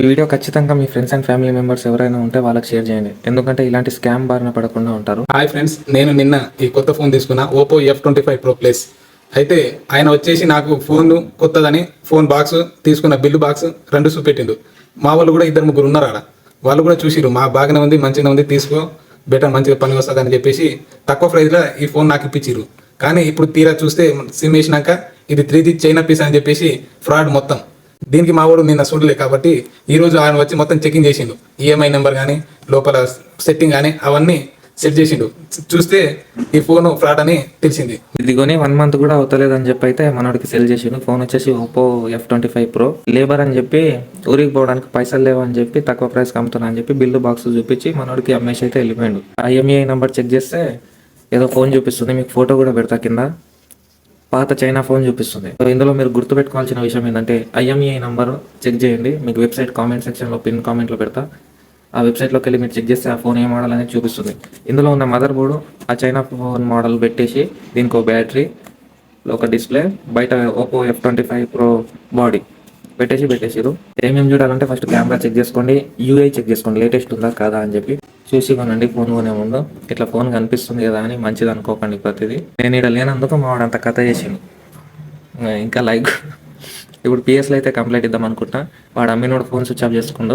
ఈ వీడియో ఖచ్చితంగా మీ friends and family members ఎవరైనా ఉంటే వాళ్ళకి షేర్ చేయండి. ఎందుకంటే ఇలాంటి స్కామ్ బారిన పడకుండా ఉంటారు. హాయ్ ఫ్రెండ్స్, నేను నిన్న ఈ కొత్త ఫోన్ తీసుకున్నా, ఓపో F25 Pro ప్లస్. అయితే ఆయన వచ్చేసి నాకు ఫోన్ కొత్తదని ఫోన్ బాక్స్ తీసుకున్న బిల్లు బాక్స్ రెండు చూపెట్టిండు. మా వాళ్ళు కూడా ఇద్దరు ముగ్గురు ఉన్నారు ఆడ. వాళ్ళు కూడా చూసిరు, మా బాగానే ఉంది, మంచిగా ఉంది, తీసుకో, బెటర్, మంచిగా పని వస్తుంది అని చెప్పేసి తక్కువ ప్రైస్లో ఈ ఫోన్ నాకు ఇప్పించిరు. కానీ ఇప్పుడు తీరా చూస్తే సిమ్ వేసినాక ఇది 3D చైనా పీస్ అని చెప్పేసి ఫ్రాడ్ మొత్తం. దీనికి మా వాడు నిన్న చూడలే కాబట్టి ఈరోజు ఆయన వచ్చి మొత్తం చెకింగ్ చేసిండు. ఈఎంఐ నెంబర్ కానీ లోపల సెట్టింగ్ కానీ అవన్నీ సెట్ చేసిండు. చూస్తే ఈ ఫోన్ ఫ్రాడ్ అని తెలిసింది. ఇది కొని 1 month కూడా అవుతలేదని చెప్పి అయితే మనోడికి సెల్ చేసిండు. ఫోన్ వచ్చేసి ఓపో F25 Pro. లేబర్ అని చెప్పి ఊరికి పోవడానికి పైసలు లేవని చెప్పి తక్కువ ప్రైస్కి అమ్ముతున్నా అని చెప్పి బిల్లు బాక్స్ చూపించి మనోడికి అమ్మేసి అయితే వెళ్ళిపోయాడు. IMEI నెంబర్ చెక్ చేస్తే ఏదో ఫోన్ చూపిస్తుంది, మీకు ఫోటో కూడా పెడతా కింద. పాత చైనా ఫోన్ చూపిస్తుంది. ఇందులో మీరు గుర్తుపెట్టుకోవాల్సిన విషయం ఏంటంటే IMEI నెంబర్ చెక్ చేయండి. మీకు వెబ్సైట్ కామెంట్ సెక్షన్లో పిన్ కామెంట్లో పెడతా. ఆ వెబ్సైట్లోకి వెళ్ళి మీరు చెక్ చేస్తే ఆ ఫోన్ ఏ మోడల్ అనేది చూపిస్తుంది. ఇందులో ఉన్న మదర్ బోర్డు ఆ చైనా ఫోన్ మోడల్ పెట్టేసి దీనికి బ్యాటరీ, ఒక డిస్ప్లే, బయట ఓపో F25 Pro బాడీ పెట్టేసిరు. ఏమేమి చూడాలంటే ఫస్ట్ కెమెరా చెక్ చేసుకోండి, UI చెక్ చేసుకోండి, లేటెస్ట్ ఉందా కాదా అని చెప్పి చూసి కొనండి. ఫోన్ కొనే ముందు ఇట్లా ఫోన్ కనిపిస్తుంది కదా అని మంచిది అనుకోకండి ప్రతిదీ. నేను ఇక్కడ లేనందుకు మా వాడు అంత కథ చేసిండు. ఇంకా లైక్ ఇప్పుడు PS అయితే కంప్లైంట్ ఇద్దాం అనుకుంటా. వాడు అమ్మినోడు ఫోన్ స్విచ్ ఆఫ్ చేసుకుండు.